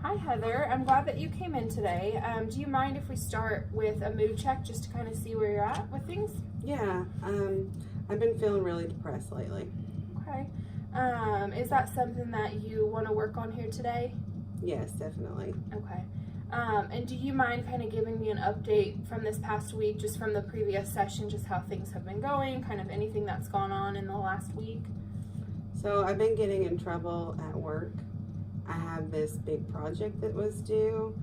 Hi Heather, I'm glad that you came in today. Do you mind if we start with a mood check just to kind of see where you're at with things? Yeah, I've been feeling really depressed lately. Okay. Is that something that you want to work on here today? Yes, definitely. Okay. And do you mind kind of giving me an update from this past week, just from the previous session, just how things have been going, kind of anything that's gone on in the last week? So I've been getting in trouble at work. I have this big project that was due,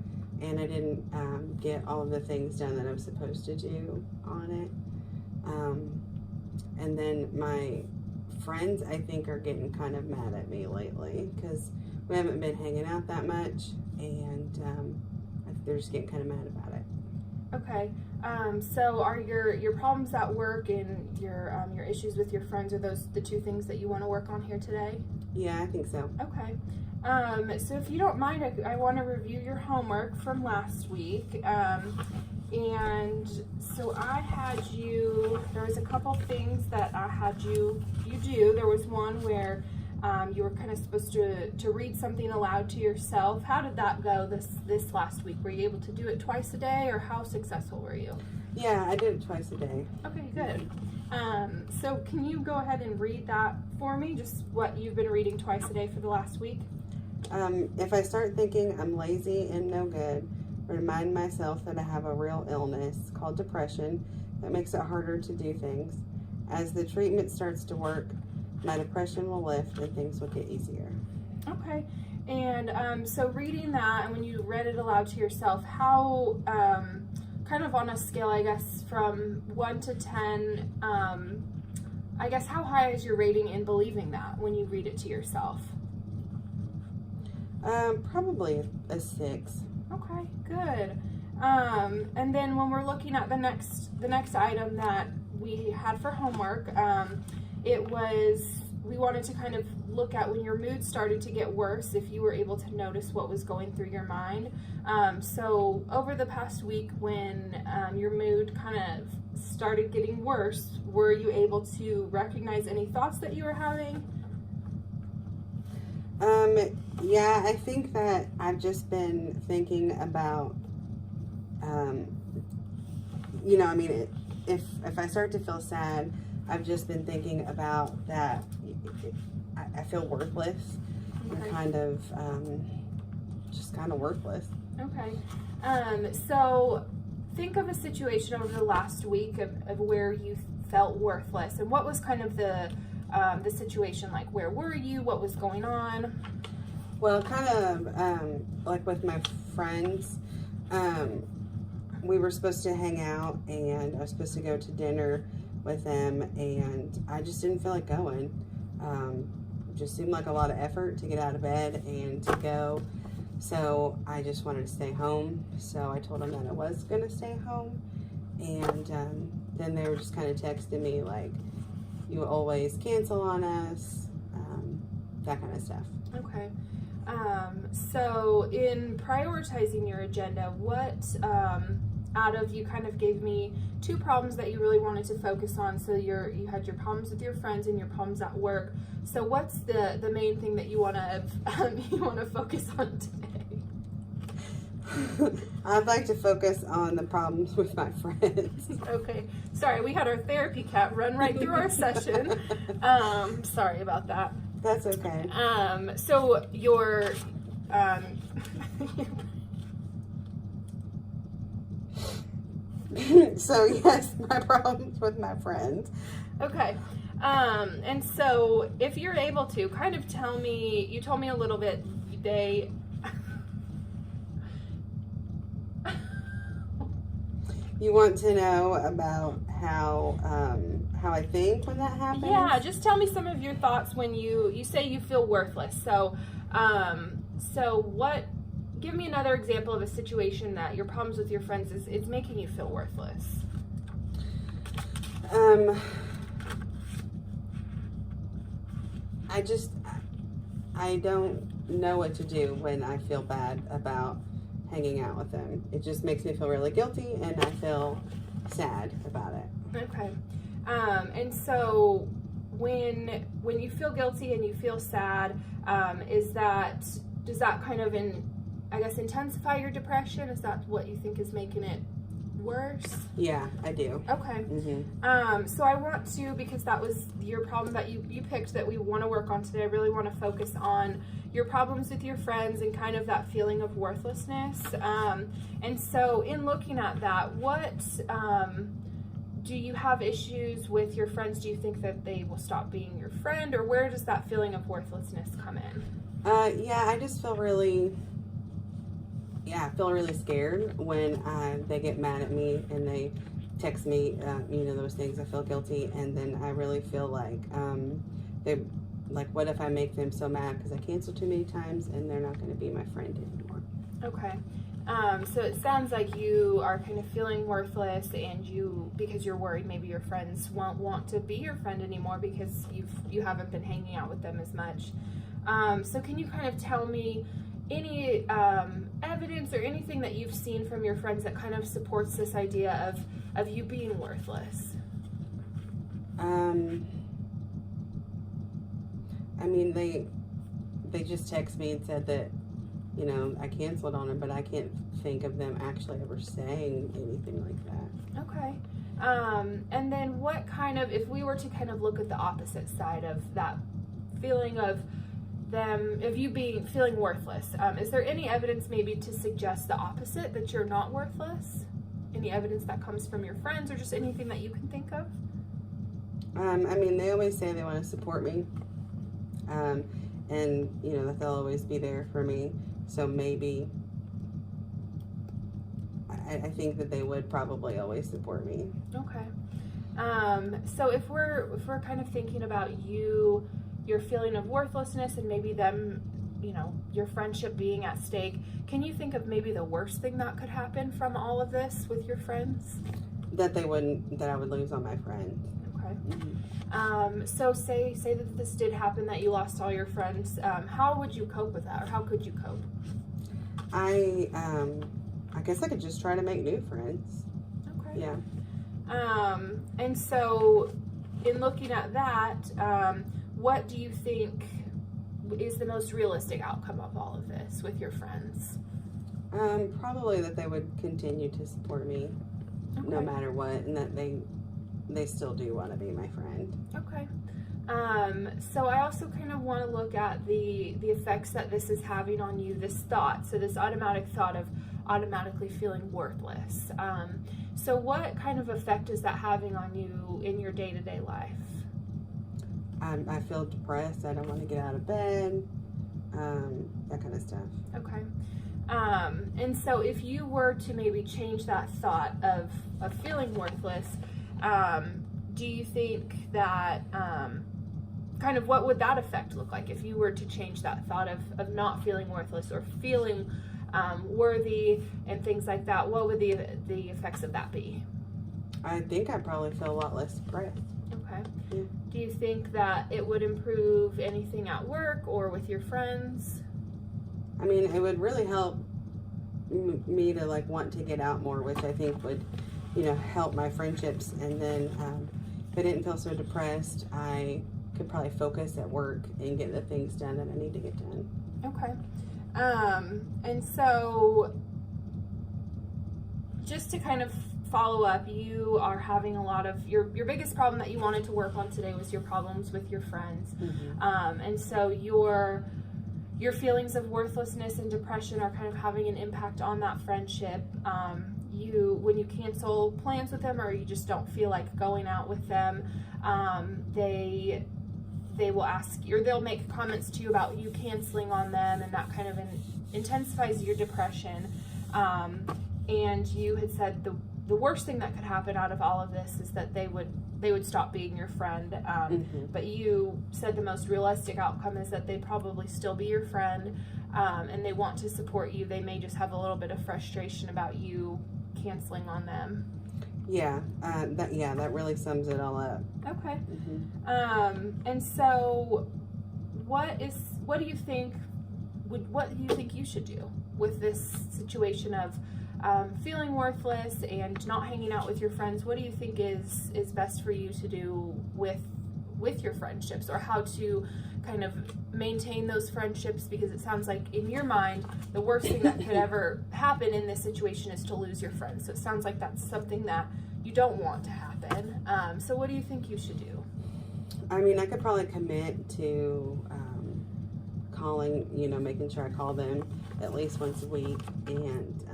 and I didn't get all of the things done that I'm supposed to do on it. And then my friends, I think, are getting kind of mad at me lately because we haven't been hanging out that much, and they're just getting kind of mad about it. Okay. So are your problems at work and your issues with your friends, are those the two things that you want to work on here today? Yeah, I think so. Okay. So if you don't mind, I want to review your homework from last week. And so I had you, there was a couple things that I had you do. There was one where you were kind of supposed to read something aloud to yourself. How did that go this last week? Were you able to do it twice a day, or how successful were you? Yeah, I did it twice a day. Okay, good. So can you go ahead and read that for me, just what you've been reading twice a day for the last week? If I start thinking I'm lazy and no good, remind myself that I have a real illness called depression that makes it harder to do things. As the treatment starts to work, my depression will lift and things will get easier. Okay. And so reading that, and when you read it aloud to yourself, how, kind of on a scale, I guess, from 1 to 10, I guess, how high is your rating in believing that when you read it to yourself? Probably a 6. Okay, good. And then when we're looking at the next item that we had for homework, we wanted to kind of look at when your mood started to get worse, if you were able to notice what was going through your mind. So over the past week, when your mood kind of started getting worse, were you able to recognize any thoughts that you were having? Yeah, I think that I've just been thinking about, if I start to feel sad, I've just been thinking about that I feel worthless. Okay. I'm just kind of worthless. Okay. So think of a situation over the last week of where you felt worthless, and what was kind of the situation like? Where were you? What was going on? Well, kind of like with my friends, we were supposed to hang out, and I was supposed to go to dinner with them, and I just didn't feel like going. It just seemed like a lot of effort to get out of bed and to go, so I just wanted to stay home. So I told them that I was going to stay home, and then they were just kind of texting me like, you always cancel on us, that kind of stuff. Okay. So in prioritizing your agenda, what you kind of gave me 2 problems that you really wanted to focus on. So you had your problems with your friends and your problems at work. So what's the main thing that you want to focus on today? I'd like to focus on the problems with my friends. Okay. Sorry, we had our therapy cat run right through our session. Sorry about that. That's okay. So your so yes, my problems with my friends. Okay. And so if you're able to kind of tell me, you told me a little bit, You want to know about how I think when that happens? Yeah, just tell me some of your thoughts when you say you feel worthless. So, give me another example of a situation that your problems with your friends is making you feel worthless. I don't know what to do when I feel bad about hanging out with them. It just makes me feel really guilty, and I feel sad about it. Okay. And so when you feel guilty and you feel sad, does that kind of I guess, intensify your depression? Is that what you think is making it worse? Yeah, I do. Okay. So I want to, because that was your problem that you picked that we want to work on today, I really want to focus on your problems with your friends and kind of that feeling of worthlessness. And so in looking at that, what do you have issues with your friends? Do you think that they will stop being your friend, or where does that feeling of worthlessness come in? Yeah, I just feel really scared when they get mad at me and they text me, those things. I feel guilty, and then I really feel like what if I make them so mad because I canceled too many times and they're not going to be my friend anymore. Okay. So it sounds like you are kind of feeling worthless, and because you're worried maybe your friends won't want to be your friend anymore because you haven't been hanging out with them as much. So can you kind of tell me any evidence or anything that you've seen from your friends that kind of supports this idea of you being worthless? I mean, they just text me and said that, I canceled on them, but I can't think of them actually ever saying anything like that. Okay. And then what kind of, if we were to kind of look at the opposite side of that feeling of you feeling worthless, is there any evidence maybe to suggest the opposite, that you're not worthless? Any evidence that comes from your friends, or just anything that you can think of? I mean, they always say they want to support me, and that they'll always be there for me. So maybe I think that they would probably always support me. Okay. So if we're kind of thinking about your feeling of worthlessness and maybe them, your friendship being at stake, can you think of maybe the worst thing that could happen from all of this with your friends? That I would lose on my friend. Okay. Mm-hmm. So say that this did happen, that you lost all your friends. How would you cope with that, or how could you cope? I guess I could just try to make new friends. Okay. Yeah. And so in looking at that, what do you think is the most realistic outcome of all of this with your friends? Probably that they would continue to support me, okay, no matter what, and that they still do want to be my friend. Okay. So I also kind of want to look at the effects that this is having on you, this thought, so this automatic thought of automatically feeling worthless. So what kind of effect is that having on you in your day-to-day life? I feel depressed. I don't want to get out of bed, that kind of stuff. Okay. And so if you were to maybe change that thought of feeling worthless, do you think that kind of what would that effect look like if you were to change that thought of not feeling worthless or feeling worthy and things like that? What would the effects of that be? I think I'd probably feel a lot less depressed. Okay. Yeah. Do you think that it would improve anything at work or with your friends? I mean, it would really help me to want to get out more, which I think would, help my friendships. And then if I didn't feel so depressed, I could probably focus at work and get the things done that I need to get done. Okay. And so just to kind of follow up, you are having a lot of your biggest problem that you wanted to work on today was your problems with your friends. Mm-hmm. And so your feelings of worthlessness and depression are kind of having an impact on that friendship. When you cancel plans with them, or you just don't feel like going out with them, they will ask you, or they'll make comments to you about you canceling on them, and that kind of intensifies your depression. And you had said the worst thing that could happen out of all of this is that they would stop being your friend. Mm-hmm. But you said the most realistic outcome is that they'd probably still be your friend, and they want to support you. They may just have a little bit of frustration about you canceling on them. Yeah, that really sums it all up. Okay. Mm-hmm. And so what do you think you should do with this situation of feeling worthless and not hanging out with your friends? What do you think is best for you to do with with your friendships, or how to kind of maintain those friendships, because it sounds like in your mind the worst thing that could ever happen in this situation is to lose your friends. So it sounds like that's something that you don't want to happen. So what do you think you should do? I mean, I could probably commit to calling, you know, making sure I call them at least once a week, and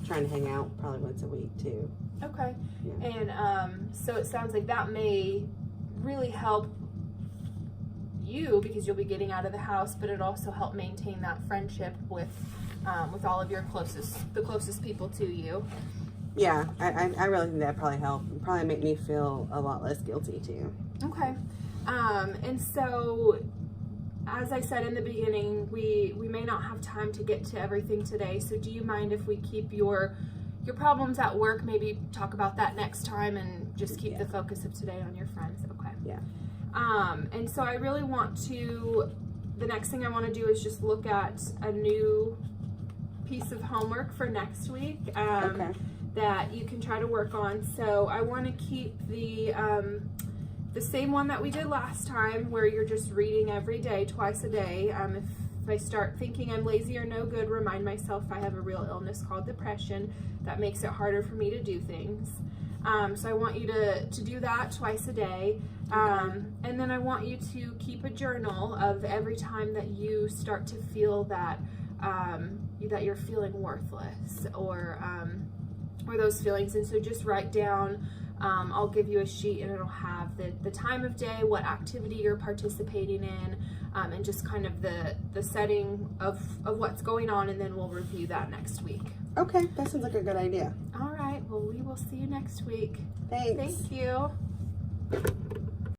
trying to hang out probably once a week too. Okay. Yeah. And so it sounds like that may really help you, because you'll be getting out of the house, but it also help maintain that friendship with all of your closest people to you. Yeah, I really think that probably help. It'd probably make me feel a lot less guilty too. Okay. And so, as I said in the beginning, we may not have time to get to everything today. So do you mind if we keep your problems at work, maybe talk about that next time, and just keep the focus of today on your friends? Okay. Yeah. And so I really want to, the next thing I want to do is just look at a new piece of homework for next week. Okay. That you can try to work on. So I want to keep the same one that we did last time, where you're just reading every day, twice a day. If I start thinking I'm lazy or no good, remind myself I have a real illness called depression that makes it harder for me to do things. So I want you to do that twice a day. And then I want you to keep a journal of every time that you start to feel that that you're feeling worthless, or those feelings. And so just write down, I'll give you a sheet, and it'll have the time of day, what activity you're participating in, and just kind of the setting of what's going on, and then we'll review that next week. Okay, that sounds like a good idea. All right, well, we will see you next week. Thanks. Thank you.